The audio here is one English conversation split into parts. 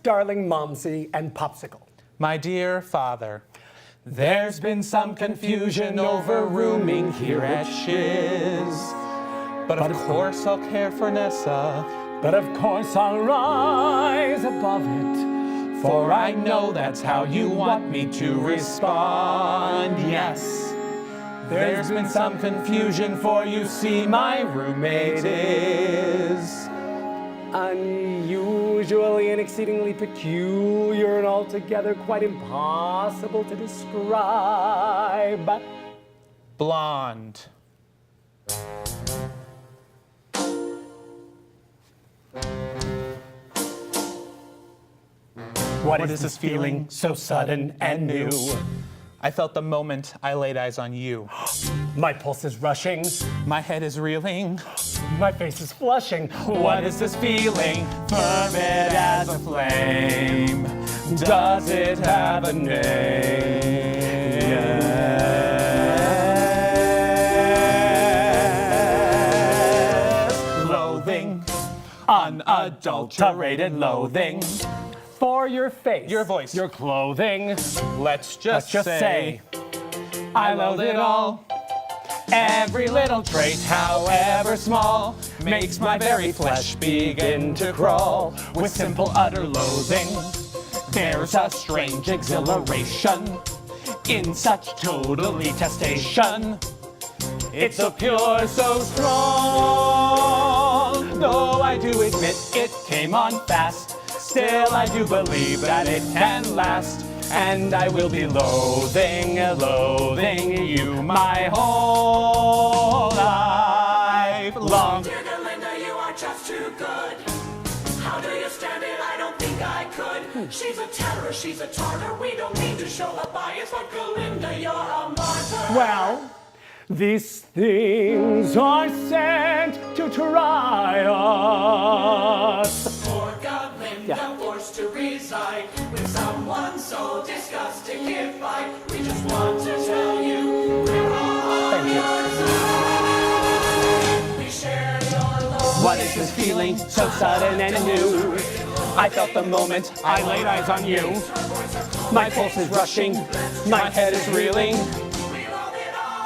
darling Momsy and Popsicle. My dear father, there's been some confusion over rooming here at Shiz. But of course I'll care for Nessa. But of course I'll rise above it. For I know that's how you want me to respond, yes. There's been some confusion, for you see my roommate is unusually and exceedingly peculiar and altogether quite impossible to describe. blonde. What is this feeling so sudden and new? I felt the moment I laid eyes on you. My pulse is rushing. My head is reeling. My face is flushing. What is this feeling? Ferment as a flame. Does it have a name? Yes. Loathing. Unadulterated loathing. For your face, Your voice. your clothing, Let's just say, I loathe it all. Every little trait, however small, makes my very flesh begin to crawl. With simple utter loathing, there's a strange exhilaration in such total detestation. It's so pure, so strong. Though I do admit it came on fast, still I do believe that it can last. And I will be loathing you my whole life long. Dear Linda, you are just too good. How do you stand it? I don't think I could. She's a terror, she's a tartar. We don't need to show a bias, but Galinda, you're a martyr. well, these things are sent to try us. Poor Galinda, forced to reside with someone so disgusting-ified. We just want to tell you we're all on your side. We share your love. What is this feeling so sudden and new? I felt the moment I laid eyes on you. My pulse is rushing, my head is reeling.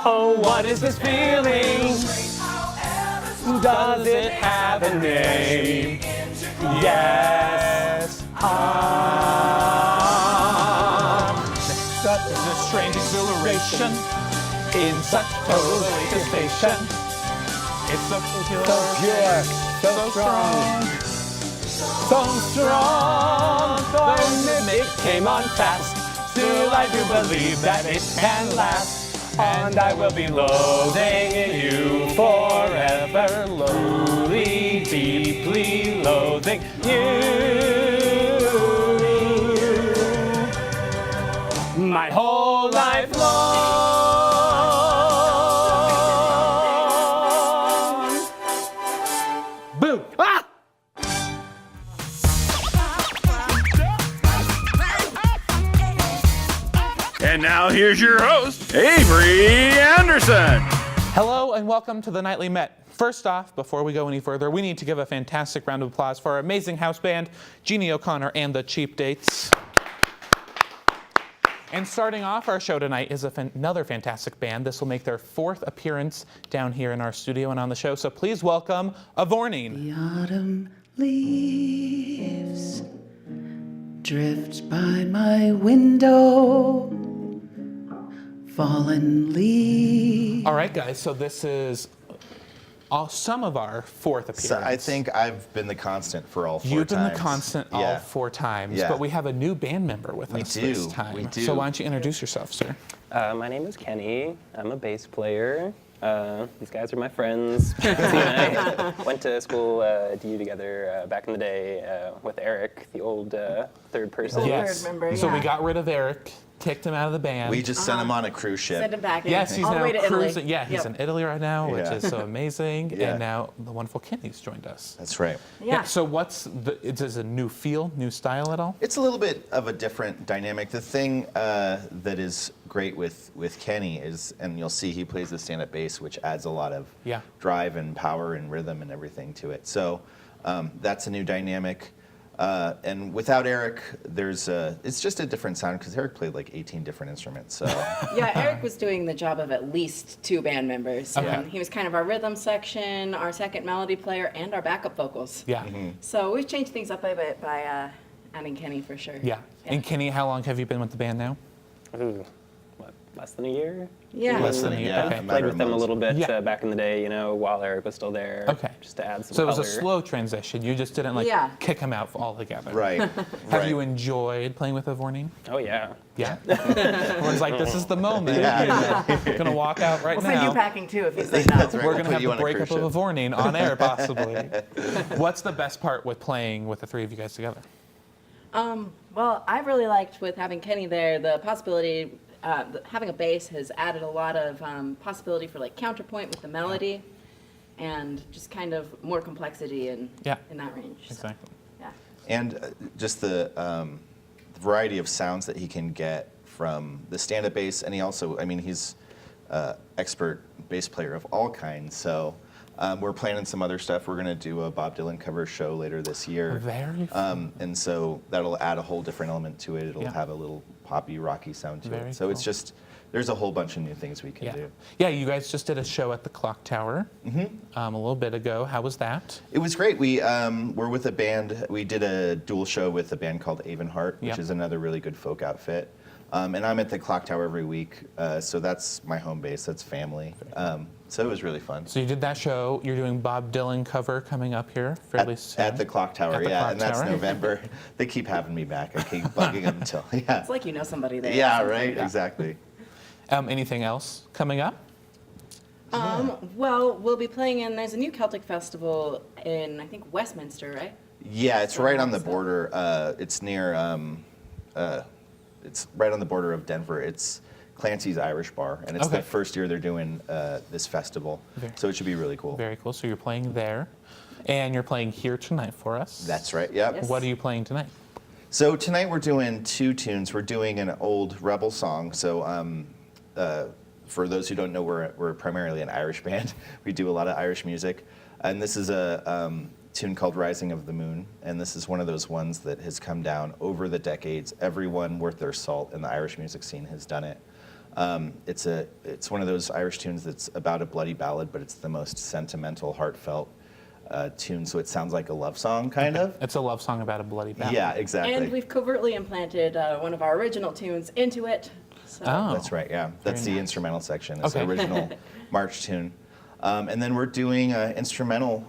Oh, what is this feeling? Does it have a name? Yes. There's a strange exhilaration in such total detestation. It's so pure, So strong. so strong. Though it came on fast, still I do believe that it can last. And I will be loathing you forever, lowly, deeply loathing you. My whole life long. Boo! Ah! And now here's your host, Avery Anderson. Hello and welcome to the Nightly Met. First off, before we go any further, we need to give a fantastic round of applause for our amazing house band, Jeannie O'Connor and the Cheap Dates. And starting off our show tonight is another fantastic band. This will make their 4th appearance down here in our studio and on the show. So please welcome Avornine. The autumn leaves drift by my window, fallen leaves. All right, guys, so this is some of our 4th appearance. So I think I've been the constant for all 4 You've times. been the constant all 4 times, Yeah. but we have a new band member with us this time. We do. So why don't you introduce yourself, sir? My name is Kenny. I'm a bass player. These guys are my friends. Patsy and I went to school at DU together back in the day with Eric, the old third person. Yes. member, So we yeah. got rid of Eric, kicked him out of the band. We just sent him on a cruise ship. Send him back in. Yes, he's all the now way to Italy. cruising. Yeah, he's in Italy right now, which Yeah. is so amazing. Yeah. And now the wonderful Kenny's joined us. That's right. Yeah. So is it a new feel, new style at all? It's a little bit of a different dynamic. The thing that is great with Kenny is, and you'll see he plays the stand-up bass, which adds a lot of drive and power and rhythm and everything to it. So that's a new dynamic. And without Eric, it's just a different sound because Eric played like 18 different instruments. So Yeah, Eric was doing the job of at least 2 band members. Okay. He was kind of our rhythm section, our second melody player, and our backup vocals. Yeah. So we've changed things up a bit by adding Kenny for sure. Yeah. And Kenny, how long have you been with the band now? Ooh, what, less than a year? Yeah. less than a year. Okay. a Played matter with of them a months. little bit Yeah. back in the day, while Eric was still there. Okay. Just to add some So it color. was a slow transition. You just didn't Yeah. kick him out altogether. Right. Have you enjoyed playing with Vornine? Oh, yeah. Yeah. Everyone's like, this is the moment. You're gonna walk out right We'll send you now. packing too if you say no. That's right. We're We'll gonna put have you the on a cruise breakup of a ship. Vornine on air, possibly. What's the best part with playing with the 3 of you guys together? Well, I really liked with having Kenny there, the possibility, having a bass has added a lot of possibility for like counterpoint with the melody and just kind of more complexity in that range. So, Exactly. yeah. And just the variety of sounds that he can get from the stand-up bass, and he's expert bass player of all kinds. So we're planning some other stuff. We're going to do a Bob Dylan cover show later this year. Very fun. And so that'll add a whole different element to it. It'll Yeah. have a little poppy, rocky sound to Very it. So it's cool. just, there's a whole bunch of new things we can Yeah. do. Yeah, you guys just did a show at the Clock Tower a little bit ago. How was that? It was great. We were with a band. We did a dual show with a band called Avonheart, which Yep. is another really good folk outfit. And I'm at the Clock Tower every week, so that's my home base. That's family. So it was really fun. So you did that show. You're doing Bob Dylan cover coming up here fairly soon. At the Clock Tower, At the yeah, Clock and that's Tower. November. They keep having me back. I keep bugging them until, yeah. It's like you know somebody there. Yeah, right, exactly. Anything else coming up? Well, we'll be playing there's a new Celtic festival in, I think, Westminster, right? Yeah, it's right on the So- border. It's near, it's right on the border of Denver. It's Clancy's Irish Bar, and it's Okay. the first year they're doing this festival. Very- So it should be really cool. Very cool. So you're playing there, and you're playing here tonight for us. That's right, yep. Yes. What are you playing tonight? So tonight we're doing 2 tunes. We're doing an old Rebel song. So for those who don't know, we're primarily an Irish band. We do a lot of Irish music. And this is a tune called Rising of the Moon. And this is one of those ones that has come down over the decades. Everyone worth their salt in the Irish music scene has done it. It's one of those Irish tunes that's about a bloody ballad, but it's the most sentimental, heartfelt tune. So it sounds like a love song, kind of. It's a love song about a bloody battle. Yeah, exactly. And we've covertly implanted one of our original tunes into it. So Oh. That's right, yeah. That's the nice. instrumental section. It's Okay. the original march tune. And then we're doing an instrumental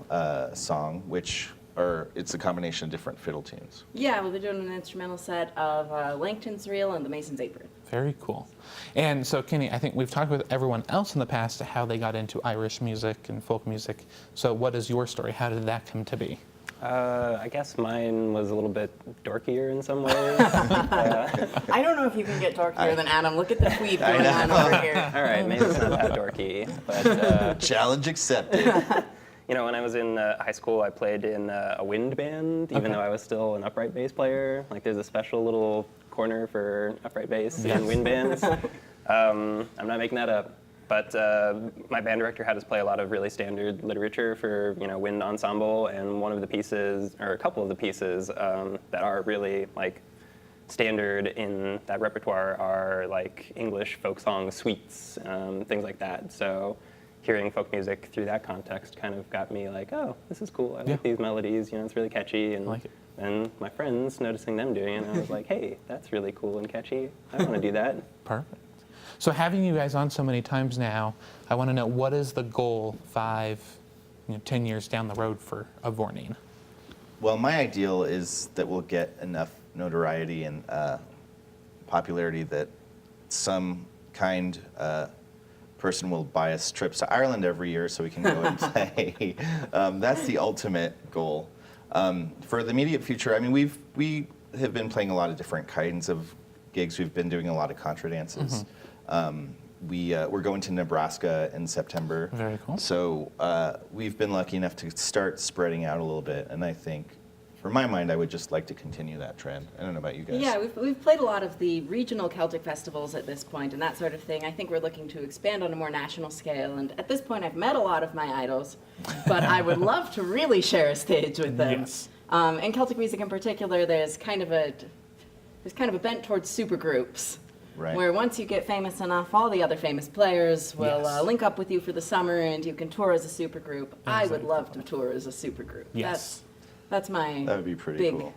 song, it's a combination of different fiddle tunes. Yeah, we'll be doing an instrumental set of Langton's Reel and the Mason's Apron. Very cool. And so, Kenny, I think we've talked with everyone else in the past how they got into Irish music and folk music. So what is your story? How did that come to be? I guess mine was a little bit dorkier in some ways. I don't know if you can get dorkier than Adam. Look at the tweed going on over here. All right, maybe it's not that dorky, but Challenge accepted. when I was in high school, I played in a wind band, even though I was still an upright bass player. Like, there's a special little corner for upright bass in wind bands. I'm not making that up. But my band director had us play a lot of really standard literature for wind ensemble, and one of the pieces, or a couple of the pieces that are really like standard in that repertoire are like English folk song suites, things like that. So hearing folk music through that context kind of got me like, oh, this is cool. I like these melodies. It's really catchy. And like it. then my friends noticing them doing it, and I was like, hey, that's really cool and catchy. I want to do that. Perfect. So having you guys on so many times now, I want to know, what is the goal 5, 10 years down the road for Vornine? Well, my ideal is that we'll get enough notoriety and popularity that some kind person will buy us trips to Ireland every year so we can go and play. That's the ultimate goal. For the immediate future, we have been playing a lot of different kinds of gigs. We've been doing a lot of contra dances. We're going to Nebraska in September. Very cool. So we've been lucky enough to start spreading out a little bit, and I think, for my mind, I would just like to continue that trend. I don't know about you guys. Yeah, we've played a lot of the regional Celtic festivals at this point and that sort of thing. I think we're looking to expand on a more national scale. And at this point, I've met a lot of my idols, but I would love to really share a stage with them. Yes. In Celtic music in particular, there's kind of a bent towards supergroups. Right. Where once you get famous enough, all the other famous players will Yes. link up with you for the summer, and you can tour as a supergroup. I would love to tour as a supergroup. Yes. That's my That would be pretty big, cool.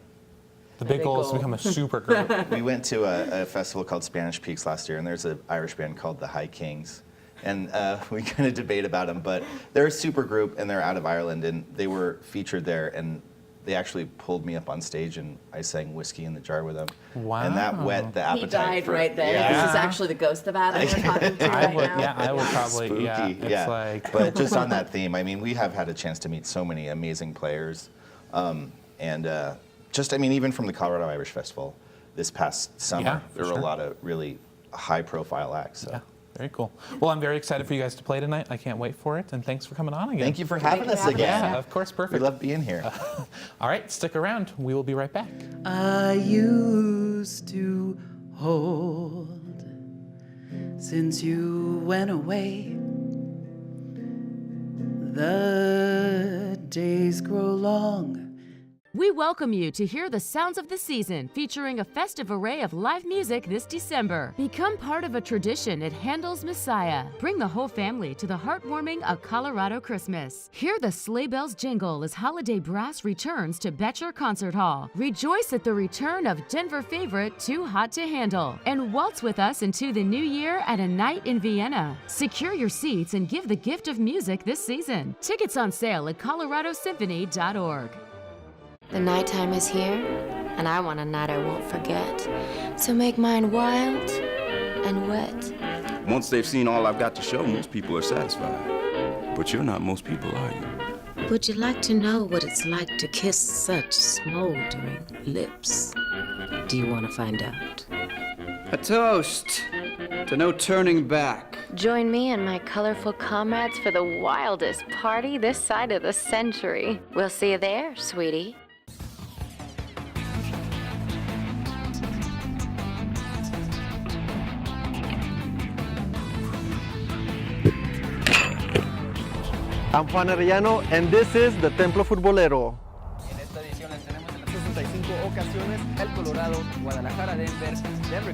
The big goal is to become a super group. We went to a festival called Spanish Peaks last year, and there's an Irish band called the High Kings. And we kind of debate about them, but they're a super group, and they're out of Ireland, and they were featured there, and they actually pulled me up on stage, and I sang Whiskey in the Jar with them. Wow. And that whet the appetite. He died for, right there. Yeah. This is actually the ghost of Adam we're talking to right now. I would probably, Spooky, yeah. It's like, But just on that theme, I mean, we have had a chance to meet so many amazing players, even from the Colorado Irish Festival this past summer, Yeah, there were sure. a lot of really high-profile acts. So. yeah, very cool. Well, I'm very excited for you guys to play tonight. I can't wait for it, and thanks for coming on again. Thank you for having us having again. us. Yeah, of course, We perfect. love being here. All right, stick around. We will be right back. I used to hold since you went away. The days grow long. We welcome you to hear the sounds of the season, featuring a festive array of live music this December. Become part of a tradition at Handel's Messiah. Bring the whole family to the heartwarming A Colorado Christmas. Hear the sleigh bells jingle as Holiday Brass returns to Betcher Concert Hall. Rejoice at the return of Denver favorite Too Hot to Handle. And waltz with us into the new year at A Night in Vienna. Secure your seats and give the gift of music this season. Tickets on sale at coloradosymphony.org. The nighttime is here, and I want a night I won't forget. So make mine wild and wet. Once they've seen all I've got to show, most people are satisfied. But you're not most people, are you? Would you like to know what it's like to kiss such smoldering lips? Do you want to find out? A toast to no turning back. Join me and my colorful comrades for the wildest party this side of the century. We'll see you there, sweetie. I'm Juan Arellano, and this is the Templo Futbolero. En esta edición les tenemos en las 65 ocasiones el Colorado, Guadalajara, Denver, Denver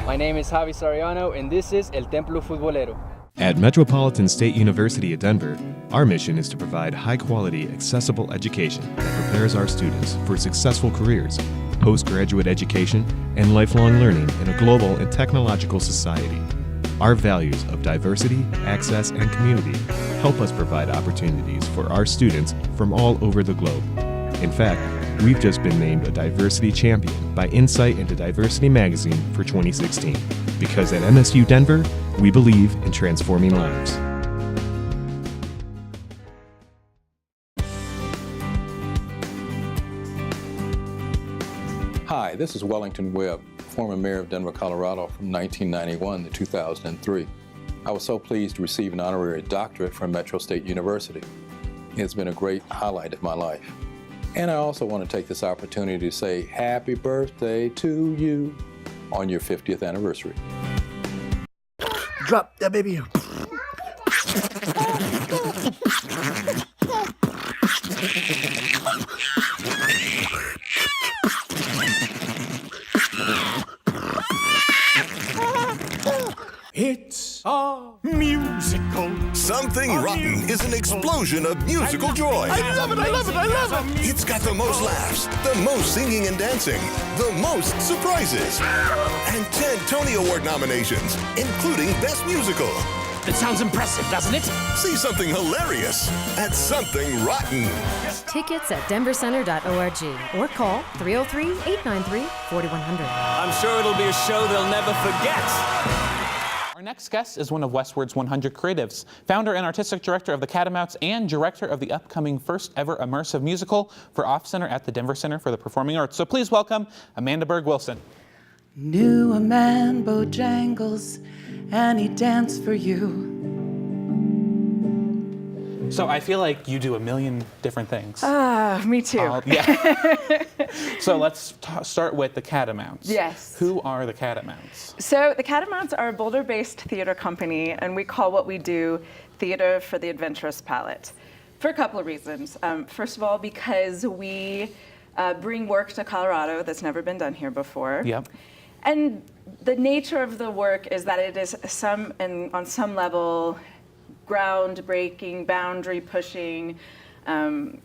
My name is Javi Sariano, and this is El Templo Futbolero. At Metropolitan State University of Denver, our mission is to provide high-quality, accessible education that prepares our students for successful careers, postgraduate education, and lifelong learning in a global and technological society. Our values of diversity, access, and community help us provide opportunities for our students from all over the globe. In fact, we've just been named a diversity champion by Insight into Diversity magazine for 2016. Because at MSU Denver, we believe in transforming lives. Hi, this is Wellington Webb, former mayor of Denver, Colorado from 1991 to 2003. I was so pleased to receive an honorary doctorate from Metro State University. It's been a great highlight of my life. And I also want to take this opportunity to say happy birthday to you on your 50th anniversary. Drop that baby. It's a musical. Something Rotten is an explosion of musical joy. I love it, I love it, I love it. It's got the most laughs, the most singing and dancing, the most surprises, and 10 Tony Award nominations, including Best Musical. That sounds impressive, doesn't it? See something hilarious at Something Rotten. Tickets at denvercenter.org or call 303-893-4100. I'm sure it'll be a show they'll never forget. Our next guest is one of Westward's 100 creatives, founder and artistic director of the Catamounts, and director of the upcoming first ever immersive musical for Off Center at the Denver Center for the Performing Arts. So please welcome Amanda Berg Wilson. Knew a man Bojangles, and he danced for you. So I feel like you do a million different things. Me too. Yeah. So let's start with the Catamounts. Yes. Who are the Catamounts? So the Catamounts are a Boulder-based theater company, and we call what we do theater for the adventurous palate, for a couple of reasons. First of all, because we bring work to Colorado that's never been done here before. Yep. And the nature of the work is that it is on some level groundbreaking, boundary pushing,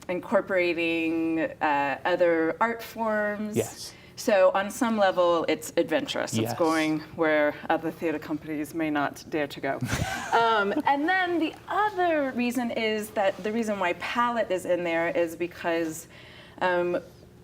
incorporating other art forms. Yes. So on some level, it's adventurous. Yes. It's going where other theater companies may not dare to go. And then the other reason is that the reason why palette is in there is because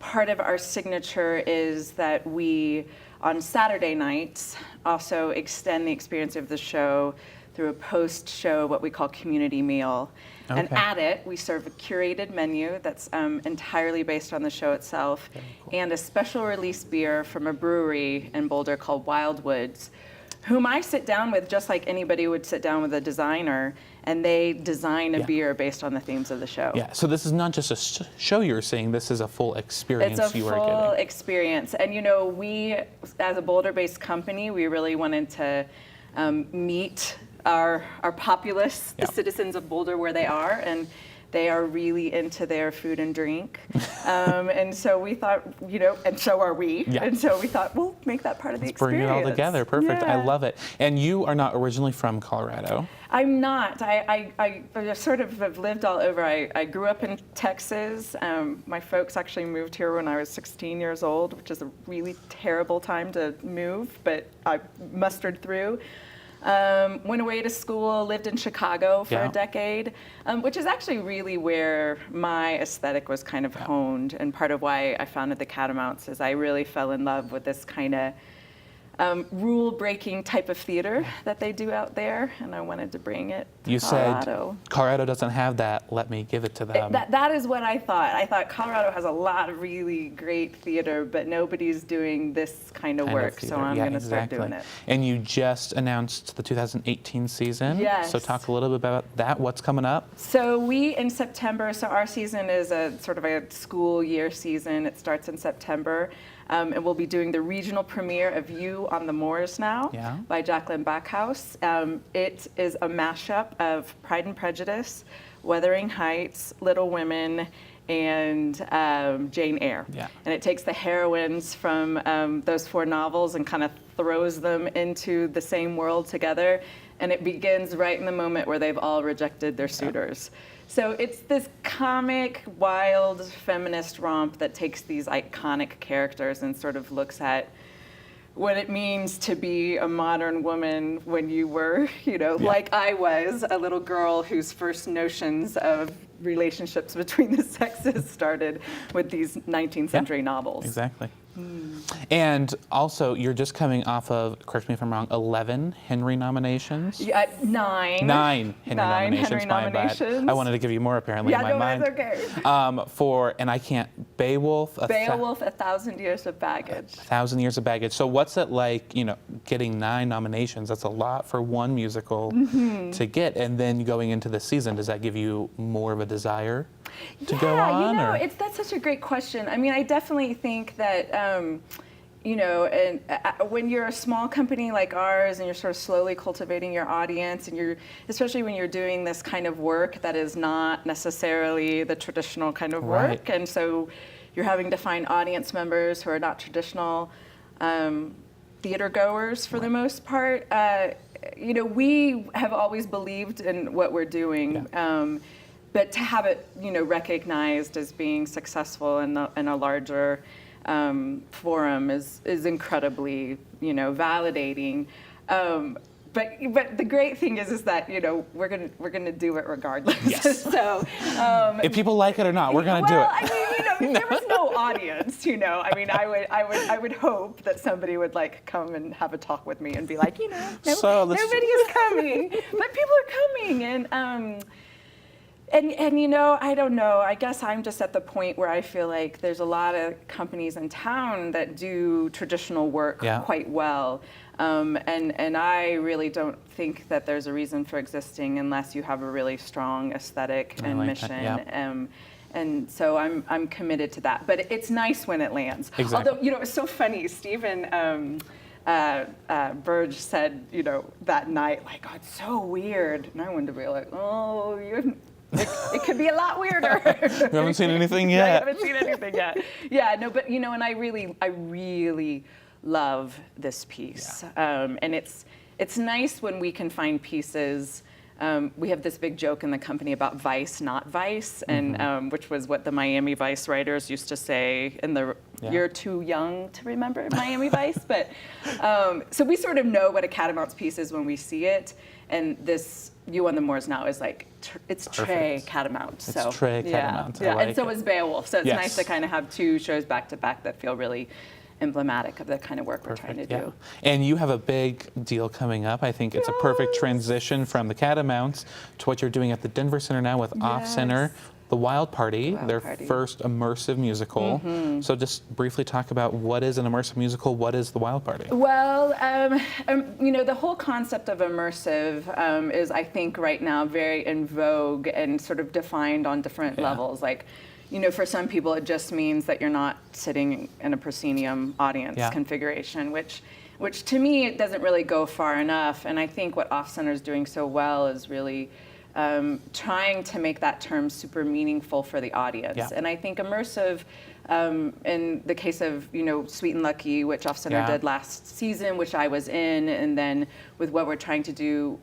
part of our signature is that we, on Saturday nights, also extend the experience of the show through a post-show, what we call community meal. Okay. And at it, we serve a curated menu that's entirely based on the show itself, and a special release beer from a brewery in Boulder called Wildest, whom I sit down with just like anybody would sit down with a designer, and they design a beer based on the themes of the show. Yeah, so this is not just a show you're seeing, this is a full experience you are getting. It's a full experience. And you know, we, as a Boulder-based company, we really wanted to meet our populace, the citizens of Boulder where they are, and they are really into their food and drink. And so we thought, you know, and so are we. Yeah. And so we thought, we'll make that part of the Let's bring experience. it all together. Perfect. Yeah. I love it. And you are not originally from Colorado. I'm not. I sort of have lived all over. I grew up in Texas. My folks actually moved here when I was 16 years old, which is a really terrible time to move, but I mustered through. Went away to school, lived in Chicago for a decade, which is actually really where my aesthetic was kind of honed. And part of why I founded the Catamounts is I really fell in love with this kind of rule-breaking type of theater that they do out there, and I wanted to bring it to Colorado. Said Colorado doesn't have that, let me give it to them. That is what I thought. I thought Colorado has a lot of really great theater, but nobody's doing this kind of work, so I'm going to start doing it. And you just announced the 2018 season. Yes. So talk a little bit about that. What's coming up? So we, in September, so our season is a sort of a school year season. It starts in September. And we'll be doing the regional premiere of You on the Moors Now by Jacqueline Backhouse. It is a mashup of Pride and Prejudice, Wuthering Heights, Little Women, and Jane Eyre. Yeah. And it takes the heroines from those four novels and kind of throws them into the same world together. And it begins right in the moment where they've all rejected their suitors. So it's this comic, wild, feminist romp that takes these iconic characters and sort of looks at what it means to be a modern woman when you were, you know, like I was, a little girl whose first notions of relationships between the sexes started with these 19th century novels. Exactly. And also, you're just coming off of, correct me if I'm wrong, 11 Henry nominations? Yeah, 9. 9 Henry nominations. Henry my nominations. bad. I wanted to give you more, apparently, in my mind. That's okay. For, and I can't, Beowulf. Beowulf, 1,000 Years of Baggage. 1,000 Years of Baggage. So what's it like, you know, getting 9 nominations? That's a lot for one musical to get. And then going into the season, does that give you more of a desire to go on? You know, that's such a great question. I mean, I definitely think that, you know, and when you're a small company like ours and you're sort of slowly cultivating your audience, and you're, especially when you're doing this kind of work that is not necessarily the traditional kind of work, and so you're having to find audience members who are not traditional theater goers for the most part. You know, we have always believed in what we're doing. But to have it, you know, recognized as being successful in a larger forum is incredibly, you know, validating. But the great thing is that, you know, we're gonna do it regardless. Yes. So if people like it or not, we're gonna do it. I mean, you know, there was no audience. You know, I mean, I would hope that somebody would like come and have a talk with me and be like, you know, nobody is coming, but people are coming, And you know, I don't know. I guess I'm just at the point where I feel like there's a lot of companies in town that do traditional work quite well. And I really don't think that there's a reason for existing unless you have a really strong aesthetic and mission. And so I'm committed to that. But it's nice when it lands. Exactly. Although, you know, it's so funny. Stephen Berg said, you know, that night, like, oh, it's so weird. And I wanted to be like, oh, it could be a lot weirder. You haven't seen anything yet. I haven't seen anything yet. Yeah, no, but, you know, and I really love this piece. And it's nice when we can find pieces. We have this big joke in the company about Vice, not Vice, and which was what the Miami Vice writers used to say in the you're too young to remember Miami Vice. But so we sort of know what a Catamounts piece is when we see it, and this You on the Moors now is like it's Trey Catamounts. It's Trey Catamounts. Yeah, Like and so it. is Beowulf. So it's Yes. nice to kind of have two shows back to back that feel really emblematic of the kind of work we're trying to do. And you have a big deal coming up. I think it's a perfect transition from the Catamounts to what you're doing at the Denver Center now with Off Center, The Wild Party, their first immersive musical. So just briefly talk about what is an immersive musical, what is The Wild Party? Well, you know, the whole concept of immersive is, I think, right now very in vogue and sort of defined on different levels. Like, you know, for some people, it just means that you're not sitting in a proscenium audience configuration, which to me, it doesn't really go far enough. And I think what Off Center is doing so well is really trying to make that term super meaningful for the audience. And I think immersive, in the case of, you know, Sweet and Lucky, which Off Center did last season, which I was in, and then with what we're trying to do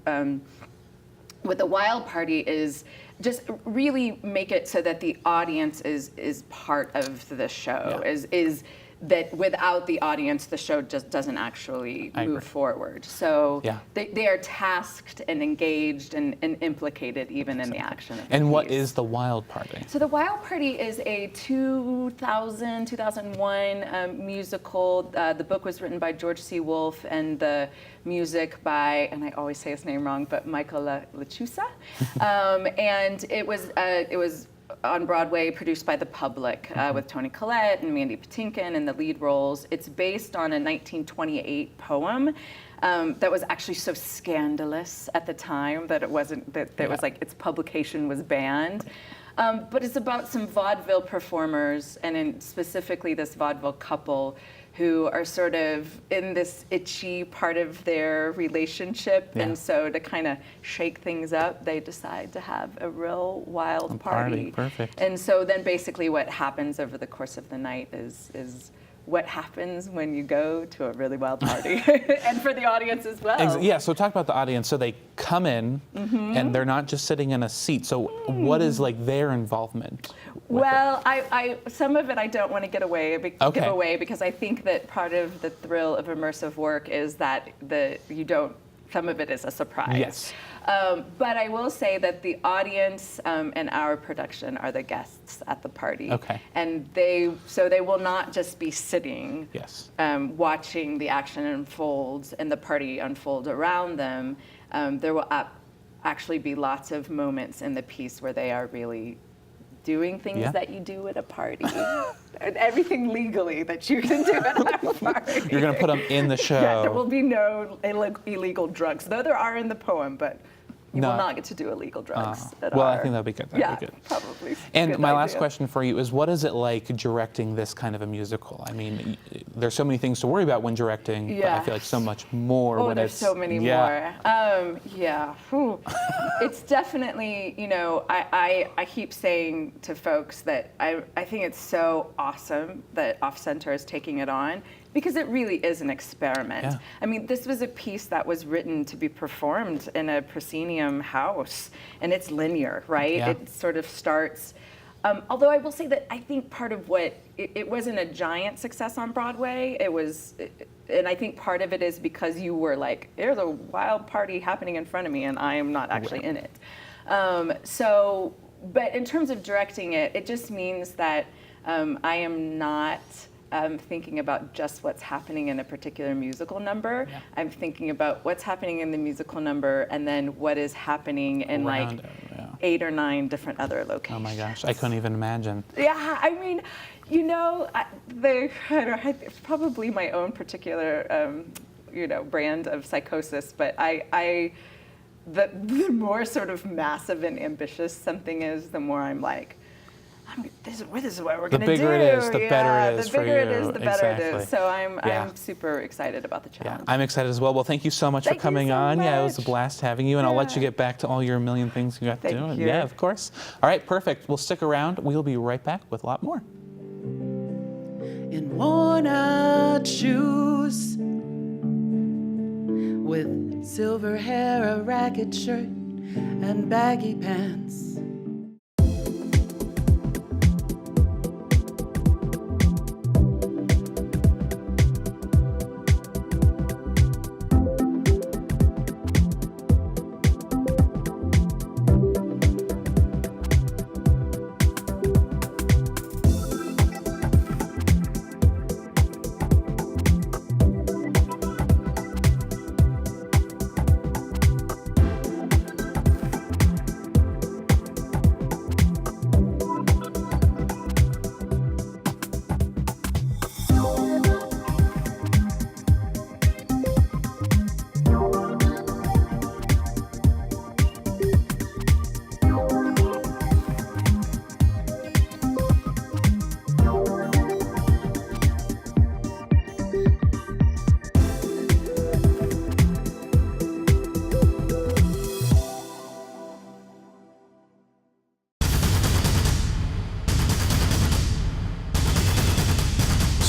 with the Wild Party is just really make it so that the audience is part of the show, is that without the audience, the show just doesn't actually move forward. So they are tasked and engaged and implicated even in the action of the And what piece. is The Wild Party? So The Wild Party is a 2001 musical. The book was written by George C. Wolfe and the music by, and I always say his name wrong, but Michael Lechusa. And it was on Broadway, produced by the Public, with Toni Collette and Mandy Patinkin in the lead roles. It's based on a 1928 poem that was actually so scandalous at the time that it wasn't, that it was like its publication was banned. But it's about some vaudeville performers, and specifically this vaudeville couple who are sort of in this itchy part of their relationship. And so to kind of shake things up, they decide to have a real wild party. Perfect. And so then basically what happens over the course of the night is what happens when you go to a really wild party, and for the audience as well. Yeah, so talk about the audience. So they come in and they're not just sitting in a seat. So what is like their involvement? Well, I some of it I don't want to give away because I think that part of the thrill of immersive work is that some of it is a surprise. Yes. But I will say that the audience and our production are the guests at the party. Okay. And they will not just be sitting watching the action unfold and the party unfold around them. There will actually be lots of moments in the piece where they are really doing things that you do at a party. And everything legally that you can do at a party. You're going to put them in the show. Yeah, there will be no illegal drugs, though there are in the poem, but you will not get to do illegal drugs. I think that'd be good. That'd be good. Probably. And my last question for you is, what is it like directing this kind of a musical? I mean, there's so many things to worry about when directing, but I feel like so much more when there's so many more. Whew. It's definitely, you know, I keep saying to folks that I think it's so awesome that Off Center is taking it on, because it really is an experiment. Yeah. I mean, this was a piece that was written to be performed in a proscenium house, and it's linear, right? Yeah. It sort of starts, although I will say that I think part of what, it wasn't a giant success on Broadway, and I think part of it is because you were like, there's a wild party happening in front of me, and I am not actually in it. But in terms of directing it, it just means that I am not thinking about just what's happening in a particular musical number. I'm thinking about what's happening in the musical number, and then what is happening in 8 or 9 different other locations. Oh my gosh, I couldn't even imagine. Yeah, I mean, you know, it's probably my own particular, you know, brand of psychosis, but the more sort of massive and ambitious something is, the more I'm like, this is what we're going to do. The bigger it is, the better it is for you. The bigger it is, the better it Exactly. is. So I'm Yeah. super excited about the challenge. I'm excited as well. Well, thank you so much for coming on. Yeah, it was a blast having you, and I'll let you get back to all your million things you got to do. Thank you. Yeah, of course. All right, perfect. We'll stick around. We'll be right back with a lot more. In worn-out shoes, with silver hair, a ragged shirt, and baggy pants.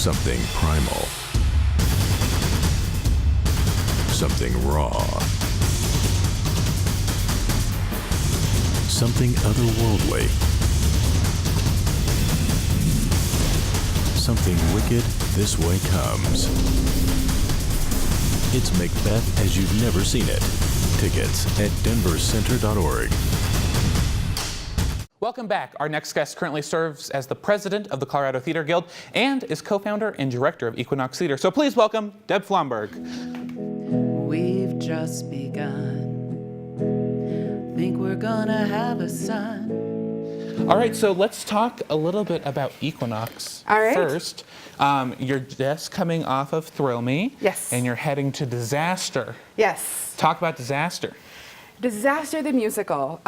Something primal. Something raw. Something otherworldly. Something wicked this way comes. It's Macbeth as you've never seen it. Tickets at denvercenter.org. Welcome back. Our next guest currently serves as the president of the Colorado Theater Guild and is co-founder and director of Equinox Theater. So please welcome Deb Flomberg. We've just begun. Think we're gonna have a son. All right, so let's talk a little bit about Equinox first. You're just coming off of Thrill Me. Yes. And you're heading to Disaster. Yes. Talk about Disaster. Disaster the Musical.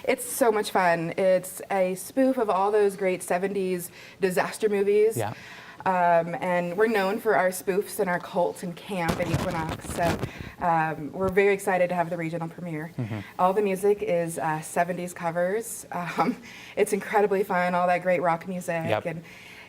It's so much fun. It's a spoof of all those great 70s disaster movies. Yeah. And we're known for our spoofs and our cults and camp at Equinox. So we're very excited to have the regional premiere. Mm-hmm. All the music is 70s covers. It's incredibly fun, all that great rock music. Yep. And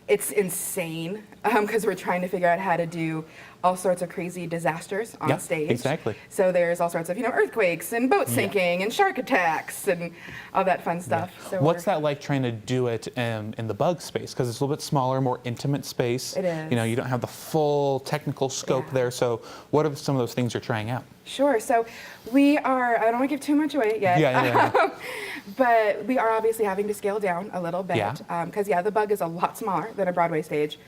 it's insane because we're trying to figure out how to do all sorts of crazy disasters on stage. Exactly. So there's all sorts of, earthquakes and boat sinking and shark attacks and all that fun stuff. So what's that like trying to do it in the Bug space? Because it's a little bit smaller, more intimate space. It is. You don't have the full technical scope there. So what are some of those things you're trying out? Sure. So we are, I don't want to give too much away yet. Yeah. But we are obviously having to scale down a little bit. Because, the Bug is a lot smaller than a Broadway stage.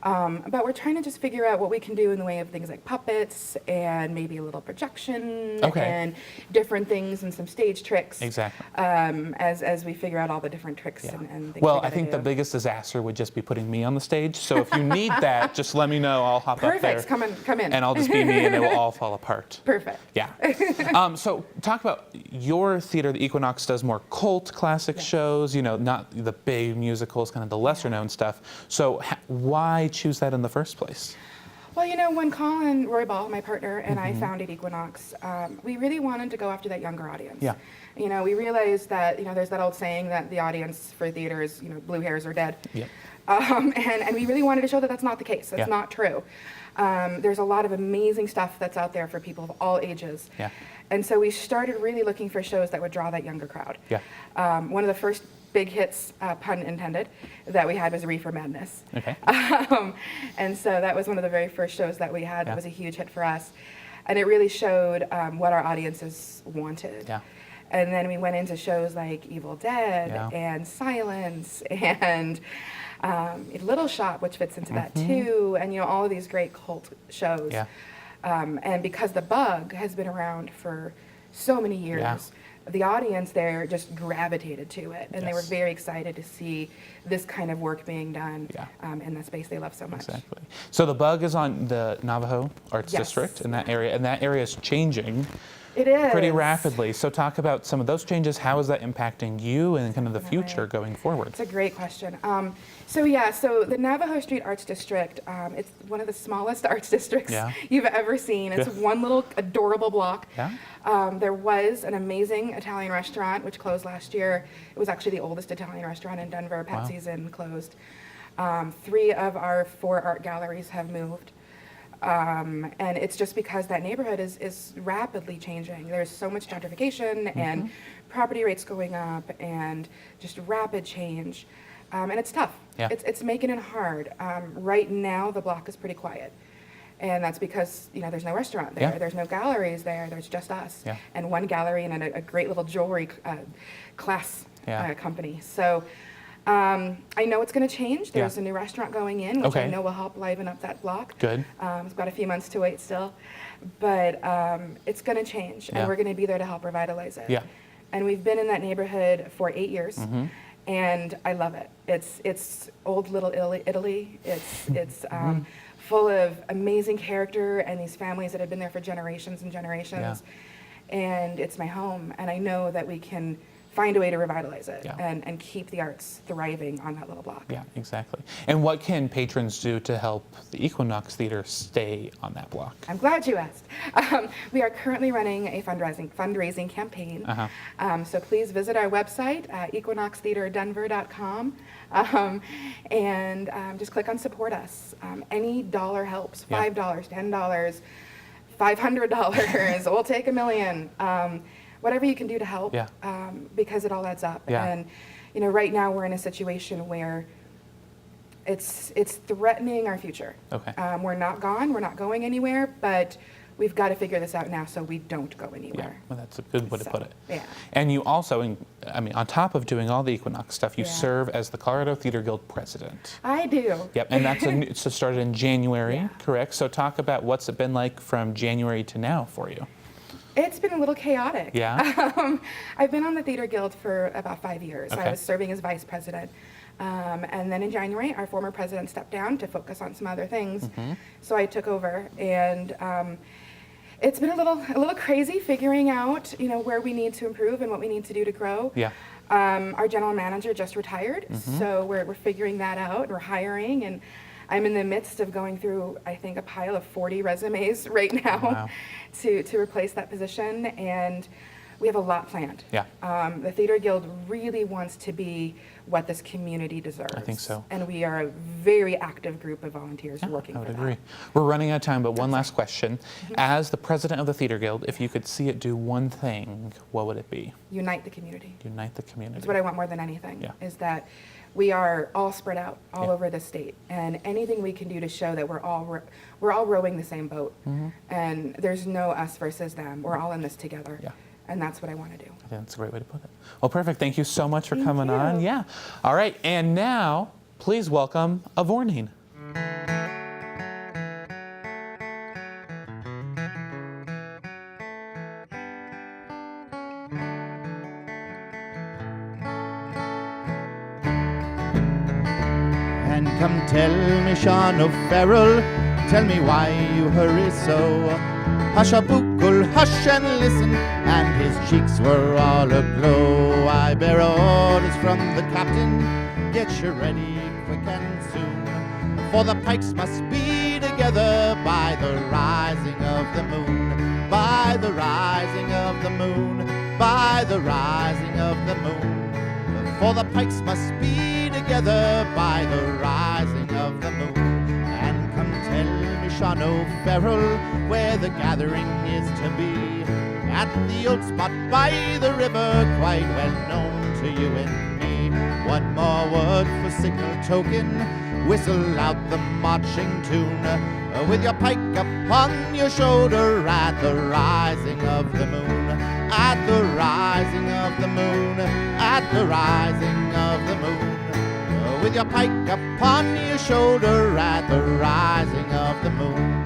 But we're trying to just figure out what we can do in the way of things like puppets and maybe a little projection and different things and some stage tricks. Exactly. As we figure out all the different tricks and things. Well, I think the biggest disaster would just be putting me on the stage. So if you need that, just let me know. I'll hop up there. Perfect. Come in. And I'll just be me, and it will all fall apart. Perfect. Yeah. So talk about your theater. The Equinox does more cult classic shows. Not the big musicals, kind of the lesser known stuff. So why choose that in the first place? Well, when Colin Roy Ball, my partner, and I founded Equinox, we really wanted to go after that younger audience. Yeah. We realized that, there's that old saying that the audience for theater is, blue hairs are dead. Yep. And we really wanted to show that that's not the case. That's not true. There's a lot of amazing stuff that's out there for people of all ages. Yeah. And so we started really looking for shows that would draw that younger crowd. Yeah. One of the first big hits, pun intended, that we had was Reefer Madness. Okay. And so that was one of the very first shows that we had. It was a huge hit for us. And it really showed what our audiences wanted. Yeah. And then we went into shows like Evil Dead and Silence and Little Shop, which fits into that too, and all of these great cult shows. Yeah. And because the Bug has been around for so many years, the audience there just gravitated to it, and they were Yes. very excited to see this kind of work being done in the space they love so much. Exactly. So the Bug is on the Navajo Arts Yes. District in that area, and that area is changing It is. pretty rapidly. So talk about some of those changes. How is that impacting you and kind of the future going forward? It's a great question. So the Navajo Street Arts District, it's one of the smallest arts districts Yeah. you've ever seen. It's Yeah. one little adorable block. Yeah. There was an amazing Italian restaurant which closed last year. It was actually the oldest Italian restaurant in Denver. Patsy's Inn closed. 3 of our 4 art galleries have moved. And it's just because that neighborhood is rapidly changing. There's so much gentrification and property rates going up and just rapid change. And it's tough. Yeah. It's making it hard. Right now, the block is pretty quiet. And that's because, there's no restaurant there. Yeah. There's no galleries there. There's just us. Yeah. And one gallery and a great little jewelry class Yeah. company. So I know it's going to change. There's Yeah. a new restaurant going in, which I Okay. know will help liven up that block. Good. It's got a few months to wait still. But it's going to change, and Yeah. we're going to be there to help revitalize it. Yeah. And we've been in that neighborhood for 8 years. Mhm. And I love it. It's old little Italy. It's full of amazing character and these families that have been there for generations and generations. And it's my home, and I know that we can find a way to revitalize it and keep the arts thriving on that little block. Yeah, exactly. And what can patrons do to help the Equinox Theater stay on that block? I'm glad you asked. We are currently running a fundraising campaign. So please visit our website, equinoxtheaterdenver.com, and just click on support us. Any dollar helps, $5, $10, $500, we'll take $1 million. Whatever you can do to help, because it all adds up. Yeah. And right now we're in a situation where it's threatening our future. Okay. We're not gone, we're not going anywhere, but we've got to figure this out now so we don't go anywhere. Well, that's a good way to put it. Yeah. And you also, on top of doing all the Equinox stuff, you serve as the Colorado Theater Guild president. I do. Yep, and it's started in January, correct? So talk about what's it been like from January to now for you. It's been a little chaotic. Yeah? I've been on the Theater Guild for about 5 years. Okay. I was serving as vice president. And then in January, our former president stepped down to focus on some other things. So I took over, and it's been a little crazy figuring out, where we need to improve and what we need to do to grow. Yeah. Our general manager just retired, Mhm. so we're figuring that out. We're hiring, and I'm in the midst of going through, I think, a pile of 40 resumes right now. Wow. to replace that position, and we have a lot planned. Yeah. The Theater Guild really wants to be what this community deserves. I think so. And we are a very active group of volunteers working I would for agree. We're running out of time, but one last question. As the president of the Theater Guild, if you could see it do one thing, what would it be? that. Unite the community. Unite the community. That's what I want more than anything, Yeah. is that we are all spread out all over the state, and anything we can do to show that we're all rowing the same boat, Mhm. and there's no us versus them. We're all in this together, and that's what I want to do. I think that's a great way to put it. Well, perfect. Thank you so much for coming you. on. Yeah. All right. And now, please welcome Avornine. And come tell me, Sean O'Farrell, tell me why you hurry so. Hush a buckle, hush and listen, and his cheeks were all aglow. I bear orders from the captain, get you ready quick and soon, for the pikes must be together by the rising of the moon, by the rising of the moon, by the rising of the moon. For the pikes must be together by the rising of the moon. And come tell me, Sean O'Farrell, where the gathering is to be. At the old spot by the river, quite well known to you and me. One more word for signal token, whistle out the marching tune, with your pike upon your shoulder at the rising of the moon, at the rising of the moon, at the rising of the moon, with your pike upon your shoulder at the rising of the moon.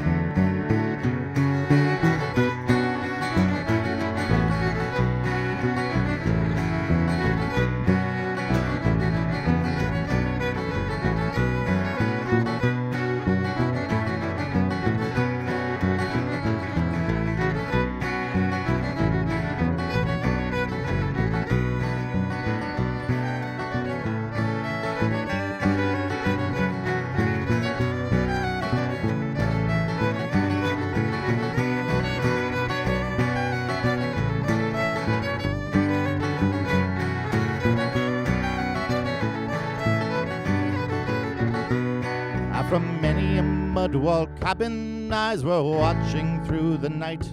from many a mud wall cabin, eyes were watching through the night.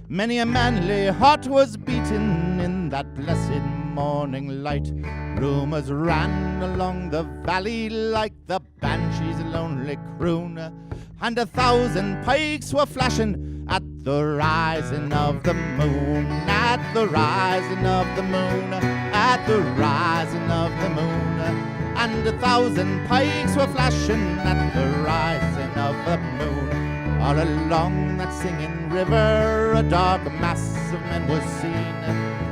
Many a manly heart was beaten in that blessed morning light. Rumors ran along the valley like the banshee's lonely croon, and 1,000 pikes were flashing at the rising of the moon, at the rising of the moon, at the rising of the moon. And 1,000 pikes were flashing at the rising of the moon. All along that singing river, a dark mass of men was seen.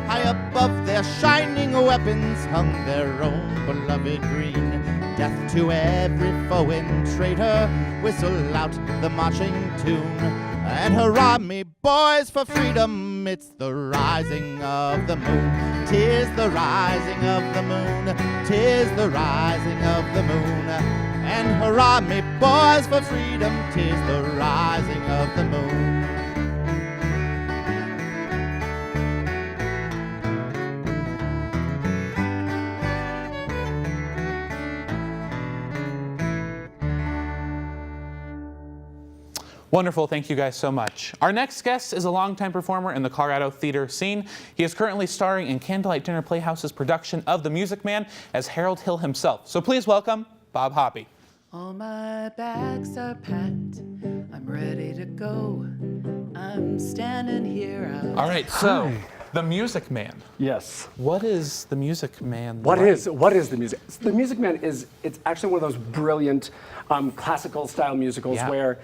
High above their shining weapons hung their own beloved green. Death to every foe and traitor, whistle out the marching tune. And hurrah me, boys, for freedom, it's the rising of the moon. 'Tis the rising of the moon, 'tis the rising of the moon. And hurrah me, boys, for freedom, 'tis the rising of the moon. Wonderful, thank you guys so much. Our next guest is a longtime performer in the Colorado theater scene. He is currently starring in Candlelight Dinner Playhouse's production of The Music Man as Harold Hill himself. So please welcome Bob Hoppe. All my bags are packed, I'm ready to go. I'm standing here out. All right, so The Music Man. Yes. What is The Music Man? What is The Music? The Music Man it's actually one of those brilliant classical style musicals where,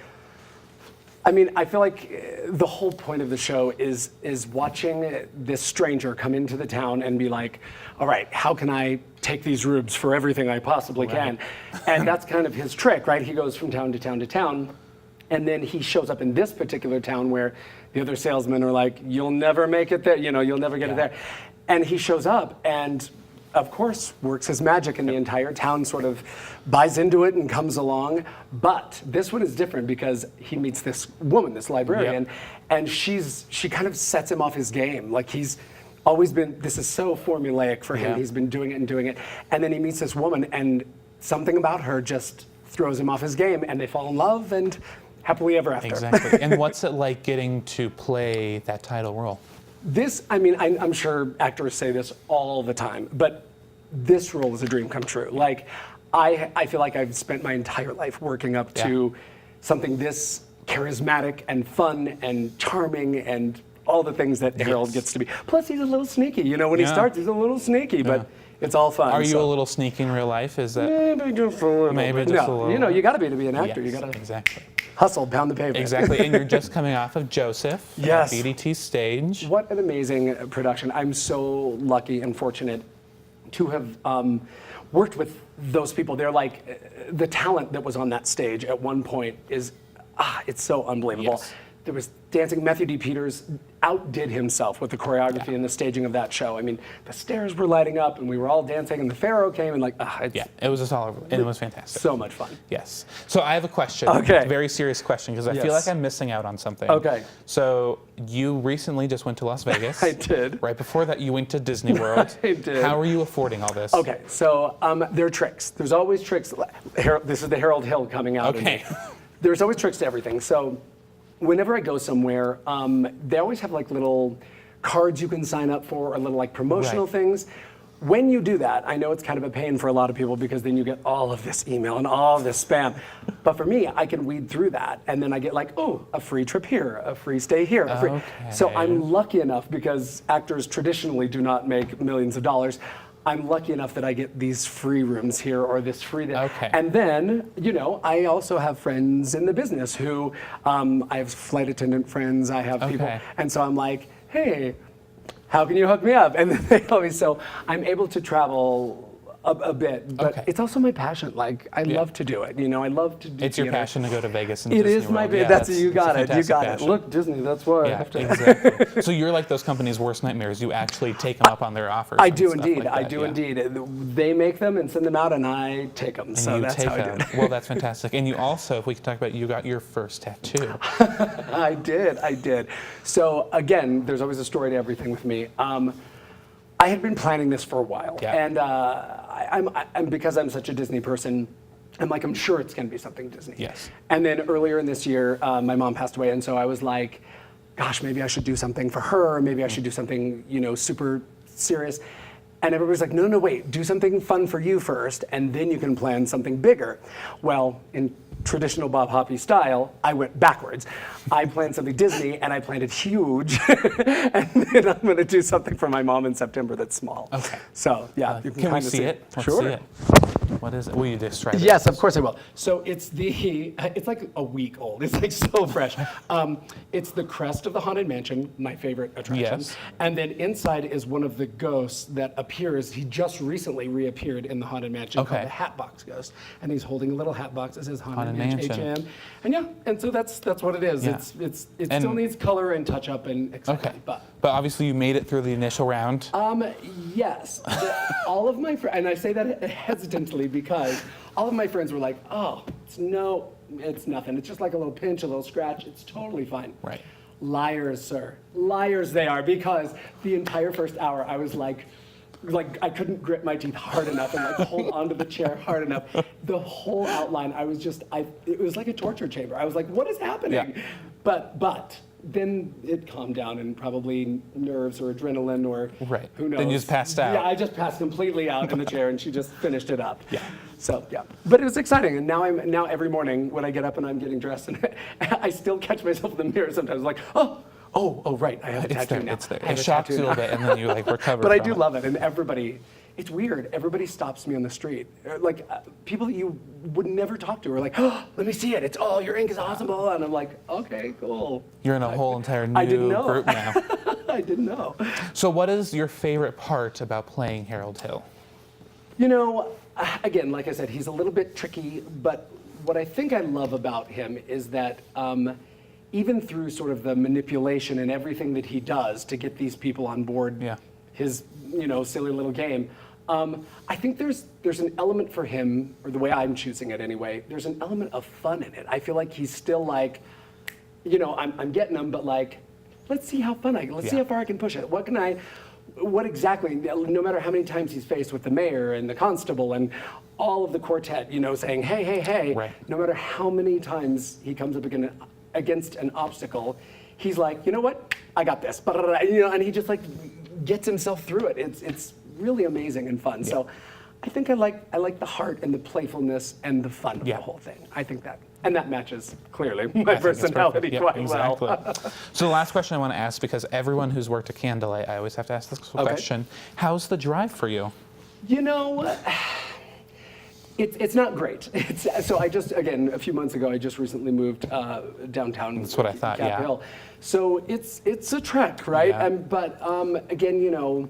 I mean, I feel like the whole point of the show is watching this stranger come into the town and be like, all right, how can I take these rubes for everything I possibly can? And that's kind of his trick, right? He goes from town to town to town, and then he shows up in this particular town where the other salesmen are like, you'll never make it there, you'll never get it there. And he shows up and, of course, works his magic, and the entire town sort of buys into it and comes along. But this one is different because he meets this woman, this librarian, and she kind of sets him off his game. Like, he's always been, this is so formulaic for him. He's been doing it and doing it. And then he meets this woman, and something about her just throws him off his game, and they fall in love and happily ever after. Exactly. And what's it like getting to play that title role? This, I mean, I'm sure actors say this all the time, but this role is a dream come true. Like, I feel like I've spent my entire life working up to something this charismatic and fun and charming and all the things that Harold gets to be. Plus, he's a little sneaky. When he starts, he's a little sneaky, but it's all fun. Are you a little sneaky in real life? Is that maybe just a little? Maybe just a little. You got to be an actor. Yes, you got to exactly hustle, pound the pavement. Exactly, and you're just coming off of Joseph. Yes. BDT stage. What an amazing production! I'm so lucky and fortunate to have worked with those people. They're like, the talent that was on that stage at one point is, it's so unbelievable. Yes. There was dancing. Matthew D. Peters outdid himself with the choreography and the staging of that show. I mean, the stairs were lighting up and we were all dancing and the Pharaoh came and it was a solid, and it was fantastic. So much fun. Yes. So I have a question. Okay. It's a very serious question because I feel like I'm missing out on something. Okay. So you recently just went to Las Vegas. I did. Right before that, you went to Disney World. I did. How are you affording all this? Okay, so there are tricks. There's always tricks. This is the Harold Hill coming out. Okay. There's always tricks to everything. So whenever I go somewhere, they always have like little cards you can sign up for or little like promotional things. When you do that, I know it's kind of a pain for a lot of people because then you get all of this email and all of this spam. But for me, I can weed through that and then I get like, oh, a free trip here, a free stay here. So I'm lucky enough because actors traditionally do not make millions of dollars. I'm lucky enough that I get these free rooms here or this free. And then, I also have friends in the business who, I have flight attendant friends, I have people. And so I'm like, hey, how can you hook me up? And then they always, so I'm able to travel a bit, but it's also my passion. Like, I love to do it. I love to do It's your passion to go to Vegas and It Disney is my World. bit. Yeah, you got it. You got passion. it. Look, Disney, that's why I have to. Exactly. So you're like those companies' worst nightmares. You actually take them up on their offers. I do indeed. I do indeed. They make them and send them out, and I take them. And so you that's take how I do them. it. Well, that's fantastic. And you also, if we could talk about, you got your first tattoo. I did. So again, there's always a story to everything with me. I had been planning this for a while, and I'm because I'm such a Disney person, I'm like, I'm sure it's going to be something Disney. Yes. And then earlier in this year, my mom passed away, and so I was like, gosh, maybe I should do something for her. Maybe I should do something, super serious. And everybody's like, no, wait, do something fun for you first, and then you can plan something bigger. Well, in traditional Bob Hoppe style, I went backwards. I planned something Disney, and I planned it huge, and then I'm going to do something for my mom in September that's small. Okay. So, yeah. You Can we see it? Let's Sure. see it. What is it? Will you describe it? Yes, of course I will. So it's like a week old. It's like so fresh. It's the crest of the Haunted Mansion, my favorite attraction. Yes. And then inside is one of the ghosts that appears. He just recently reappeared in the Haunted Mansion called the Hatbox Ghost. And he's holding a little hat box that says Haunted Mansion HM. And yeah, and so that's what it is. Yeah. It still needs color and touch up and etc. But obviously you made it through the initial round. Yes. All of my friends, and I say that hesitantly because all of my friends were like, oh, it's nothing. It's just like a little pinch, a little scratch. It's totally fine. Right. Liars, sir. Liars they are, because the entire first hour I was like I couldn't grit my teeth hard enough and hold onto the chair hard enough. The whole outline, it was like a torture chamber. I was like, what is happening? Yeah. But then it calmed down, and probably nerves or adrenaline or who knows. Then you just passed out. Yeah, I just passed completely out in the chair, and she just finished it up. Yeah. So yeah, but it was exciting, and now every morning when I get up and I'm getting dressed, and I still catch myself in the mirror sometimes, like, oh, right, I have a tattoo now. It's there. I have It a shocks tattoo you a little now. bit, and then you recover. But I from do it. love it, and everybody. It's weird. Everybody stops me on the street. People that you would never talk to are like, oh, let me see it. Your ink is awesome. And I'm like, okay, cool. You're in a whole entire I didn't new know. group now. I didn't know. So what is your favorite part about playing Harold Hill? Again, like I said, he's a little bit tricky, but what I think I love about him is that even through sort of the manipulation and everything that he does to get these people on board his silly little game, I think there's an element for him, or the way I'm choosing it anyway, there's an element of fun in it. I feel like he's still like, I'm getting them, but like, let's see how see how far I can push it. What exactly, no matter how many times he's faced with the mayor and the constable and all of the quartet, saying, hey, no matter how many times he comes up against an obstacle, he's like, you know what, I got this, and he just gets himself through it. It's really amazing and fun. So I think I like the heart and the playfulness and the fun of the whole thing. I think that. And that matches clearly my personality quite exactly. well. So the last question I want to ask, because everyone who's worked at Candlelight, I always have to ask this question. How's the drive for you? It's not great. So again, a few months ago, I just recently moved downtown. That's what I thought, Cap Hill. So it's a trek, right? Yeah. But again,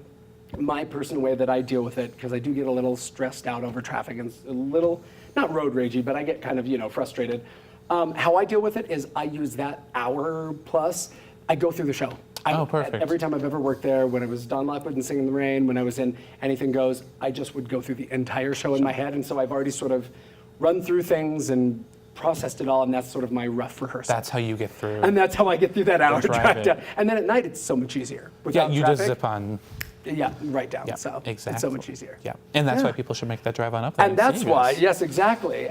my personal way that I deal with it, because I do get a little stressed out over traffic and a little, not road ragey, but I get kind of, frustrated. How I deal with it is I use that hour plus, I go through the show. Perfect. Every time I've ever worked there, when I was Don Lockwood and Singing in the Rain, when I was in Anything Goes, I just would go through the entire show in my head, and so I've already sort of run through things and processed it all, and that's sort of my rough rehearsal. That's how you get through. And that's how I get through that hour drive drive. And then at night, it's so much easier. Without you traffic, just zip on. Yeah, right down. Yeah, so exactly. it's so much easier. Yeah, and that's why people should make that drive on up there. And that's why, yes, exactly.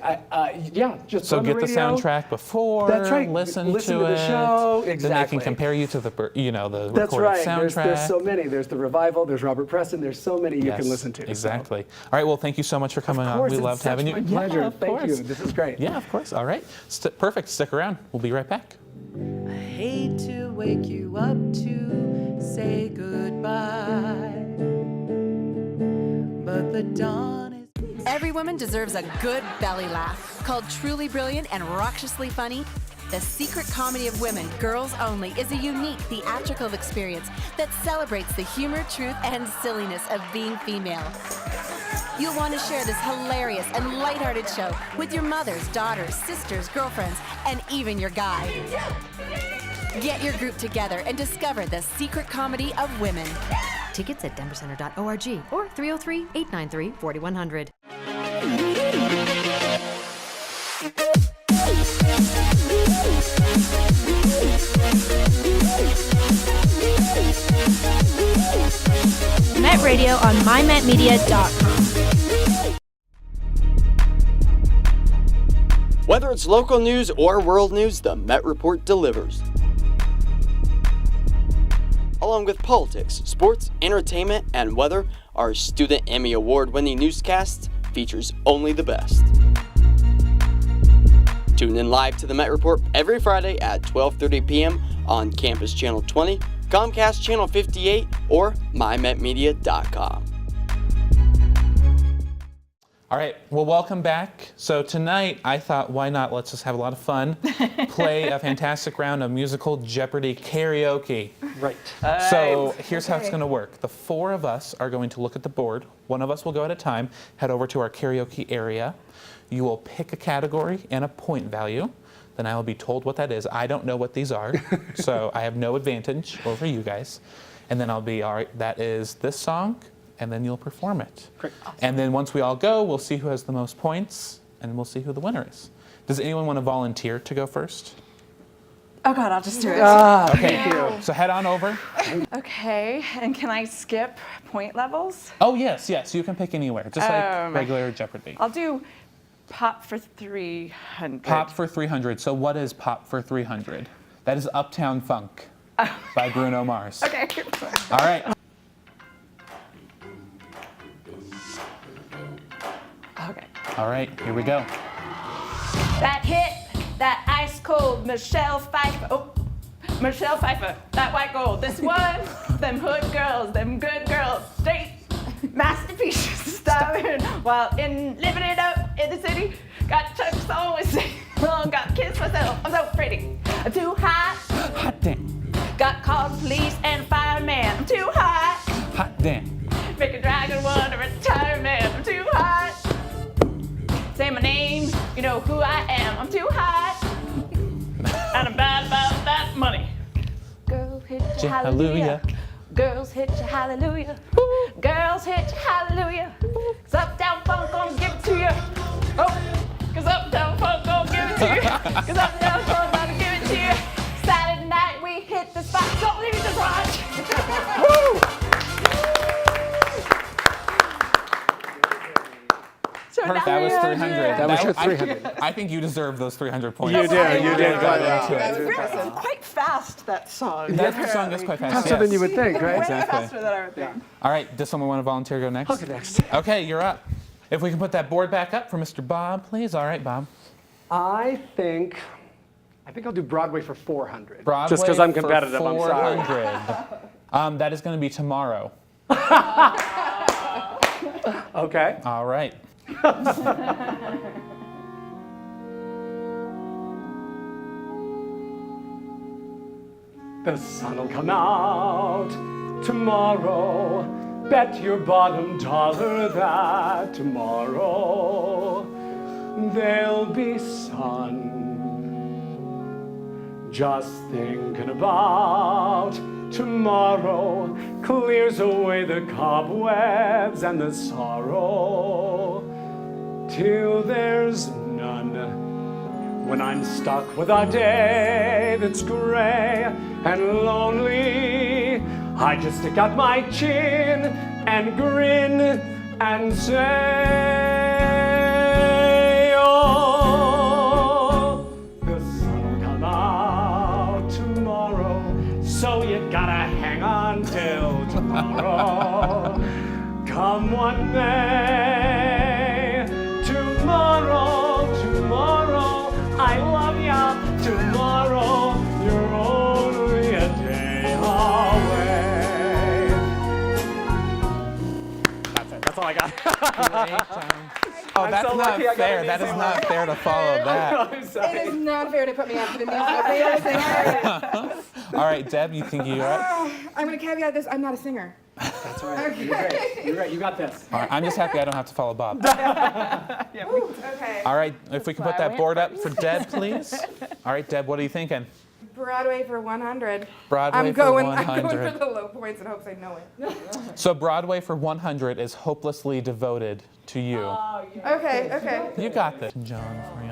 Just so on get the radio. soundtrack before. That's right. Listen to the show. Exactly. Then they can compare you to the the that's recorded right. soundtrack. There's so many. There's the Revival. There's Robert Preston. There's so many you can listen to. Exactly. All right. Well, thank you so much for coming on. We loved having you. My pleasure. Yeah, of Thank course. you. This is great. Yeah, of course. All right. Perfect. Stick around. We'll be right back. I hate to wake you up to say goodbye, but the dawn is... Every woman deserves a good belly laugh. Called Truly Brilliant and Raucously Funny, the secret comedy of women, girls only, is a unique theatrical experience that celebrates the humor, truth, and silliness of being female. You'll want to share this hilarious and lighthearted show with your mothers, daughters, sisters, girlfriends, and even your guy. Get your group together and discover the secret comedy of women. Tickets at denvercenter.org or 303-893-4100. Met Radio on mymetmedia.com. Whether it's local news or world news, the Met Report delivers. Along with politics, sports, entertainment, and weather, our Student Emmy Award-winning newscast features only the best. Tune in live to the Met Report every Friday at 12:30 p.m. on Campus Channel 20, Comcast Channel 58, or mymetmedia.com. All right, well, welcome back. So tonight, I thought, why not? Let's just have a lot of fun. Play a fantastic round of musical Jeopardy Karaoke. Right. So here's how it's going to work. The four of us are going to look at the board. One of us will go at a time, head over to our karaoke area. You will pick a category and a point value. Then I will be told what that is. I don't know what these are, so I have no advantage over you guys. And then I'll be, all right, that is this song, and then you'll perform it. Great. Awesome. And then once we all go, we'll see who has the most points, and we'll see who the winner is. Does anyone want to volunteer to go first? Oh God, I'll just do it. Okay, so head on over. Okay, and can I skip point levels? Oh, yes, you can pick anywhere, just like regular Jeopardy. I'll do Pop for 300. Pop for 300. So what is Pop for 300? That is Uptown Funk by Bruno Mars. Okay. All right. Okay. All right, here we go. That hit, that ice cold Michelle Pfeiffer. Oh, Michelle Pfeiffer, that white gold. This one, them hood girls, them good girls, straight masterpieces, styling while in living it up in the city. Got chucks always wrong, got kids myself. I'm so pretty. I'm too hot. Hot damn. Got called police and fireman. I'm too hot. Hot damn. Make a dragon want a retirement. I'm too hot. Say my name, you know who I am. I'm too hot. And I'm bad about that money. Girls hit you hallelujah. Girls hit you hallelujah. Girls hit you hallelujah. 'Cause Uptown Funk gon' give it to you. Oh, 'cause Uptown Funk gon' give it to you. 'Cause Uptown Funk gonna give it to you. Saturday night we hit the spot. Don't leave me, just watch. Woo! Perfect. That was 300. That was your 300. I think you deserve those 300 points. You did. You did. It's quite fast, that song. That song is quite fast. Faster than you would think, right? Way faster than I would think. All right, does someone want to volunteer to go next? I'll go next. Okay, you're up. If we can put that board back up for Mr. Bob, please. All right, Bob. I think I'll do Broadway for 400. Broadway just because I'm for competitive, I'm sorry. 400. That is going to be tomorrow. Okay. All right. The sun'll come out tomorrow. Bet your bottom dollar that tomorrow there'll be sun. Just thinking about tomorrow clears away the cobwebs and the sorrow till there's none. When I'm stuck with a day that's gray and lonely, I just stick out my chin and grin and say, oh, the sun'll come out tomorrow, so you gotta hang on till tomorrow. Come what may, tomorrow, I love ya, tomorrow, you're only a day away. That's it, that's all I got. Oh, that's not fair. That is not fair to follow that. It is not fair to put me up for the musical. All right, Deb, you think you're up? I'm going to caveat this. I'm not a singer. That's all right. Okay. You're great. You're great. You got this. All right, I'm just happy I don't have to follow Bob. Okay. All right, if we can put that board up for Deb, please. All right, Deb, what are you thinking? Broadway for 100. Broadway I'm for going 100. for the low points in hopes I know it. So Broadway for 100 is hopelessly devoted to you. Oh, yeah. Okay. You got this. John, for you.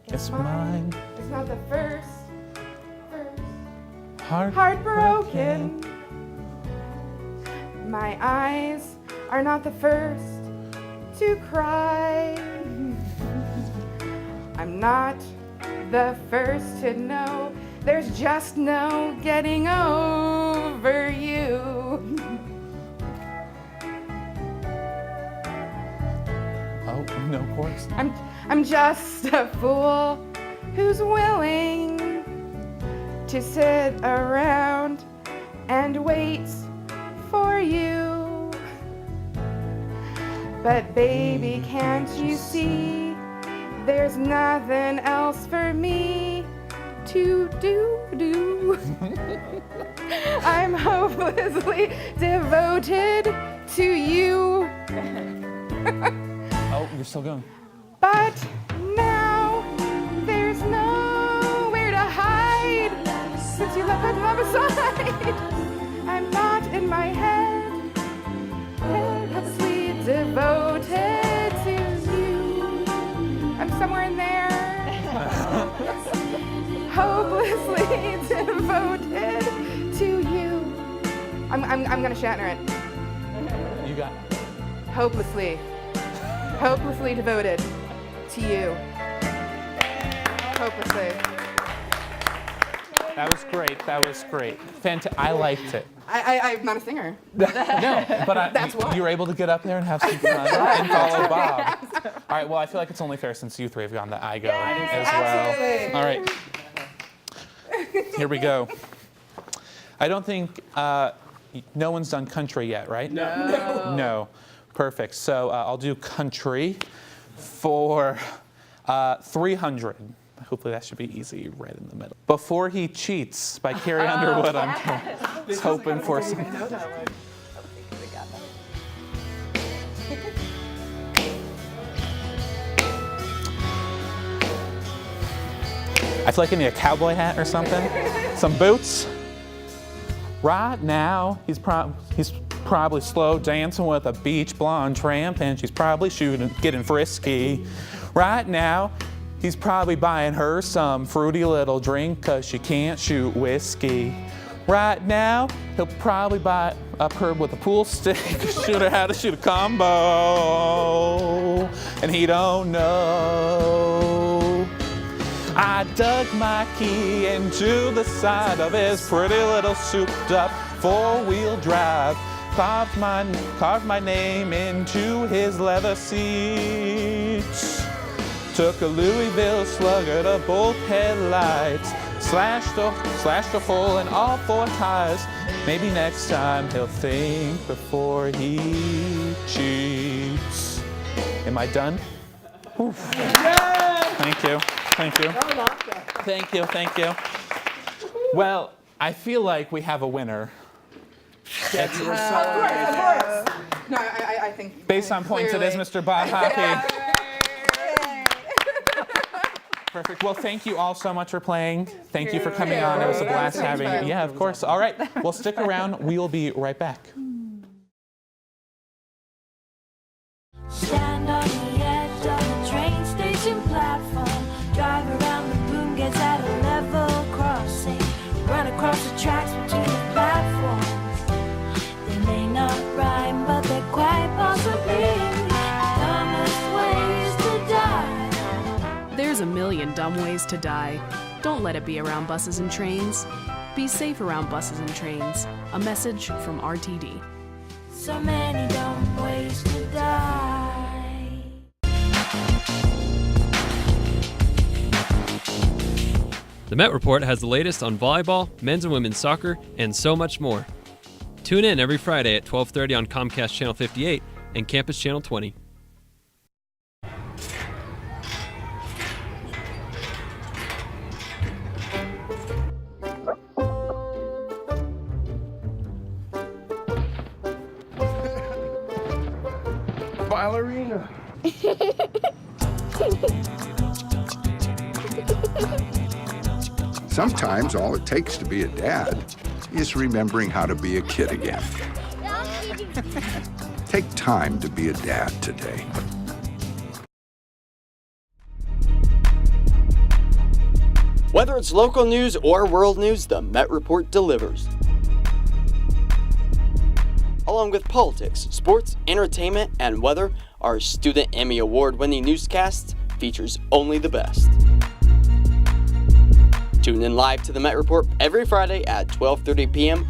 It's mine. It's not the first. heartbroken. My eyes are not the first to cry. I'm not the first to know there's just no getting over you. Oh, no chorus. I'm just a fool who's willing to sit around and wait for you. But baby, can't you see there's nothing else for me to do? I'm hopelessly devoted to you. Oh, you're still going. But now there's nowhere to hide since you left my love aside. I'm not in my head, hopelessly devoted to you. I'm somewhere in there, hopelessly devoted to you. I'm gonna Shatner it. You got it. Hopelessly devoted to you. Hopelessly. That was great. That was great. I liked it. I'm not a singer. No, but That's why. you were able to get up there and have some fun and follow Bob. All right, well, I feel like it's only fair since you three have gone that I go as well. Absolutely. All right. Here we go. I don't think no one's done country yet, right? No. No. Perfect. So I'll do country for 300. Hopefully that should be easy, right in the middle. Before He Cheats by Carrie Underwood. I'm hoping for some. I feel like I need a cowboy hat or something. Some boots. Right now, he's probably slow dancing with a beach blonde tramp, and she's probably getting frisky. Right now, he's probably buying her some fruity little drink 'cause she can't shoot whiskey. Right now, he'll probably buy up her with a pool stick, shoot her how to shoot a combo, and he don't know. I dug my key into the side of his pretty little souped up four-wheel drive, carved my name into his leather seats. Took a Louisville Slugger to both headlights, slashed a hole in all four tires. Maybe next time he'll think before he cheats. Am I done? Oof. Thank you. Thank you. Thank you. Thank you. Well, I feel like we have a winner. Of course. No, I think. Based on points, it is Mr. Bob Hoppe. Perfect. Well, thank you all so much for playing. Thank you for coming on. It was a blast having you. Yeah, of course. All right. Well, stick around. We will be right back. Stand on the edge of the train station platform. Drive around the boom gates at a level crossing. Run across the tracks between the platforms. They may not rhyme, but they're quite possibly the dumbest ways to die. There's a million dumb ways to die. Don't let it be around buses and trains. Be safe around buses and trains. A message from RTD. So many dumb ways to die. The Met Report has the latest on volleyball, men's and women's soccer, and so much more. Tune in every Friday at 12:30 on Comcast Channel 58 and Campus Channel 20. Ballerina. Sometimes all it takes to be a dad is remembering how to be a kid again. Take time to be a dad today. Whether it's local news or world news, the Met Report delivers. Along with politics, sports, entertainment, and weather, our Student Emmy Award-winning newscast features only the best. Tune in live to the Met Report every Friday at 12:30 p.m.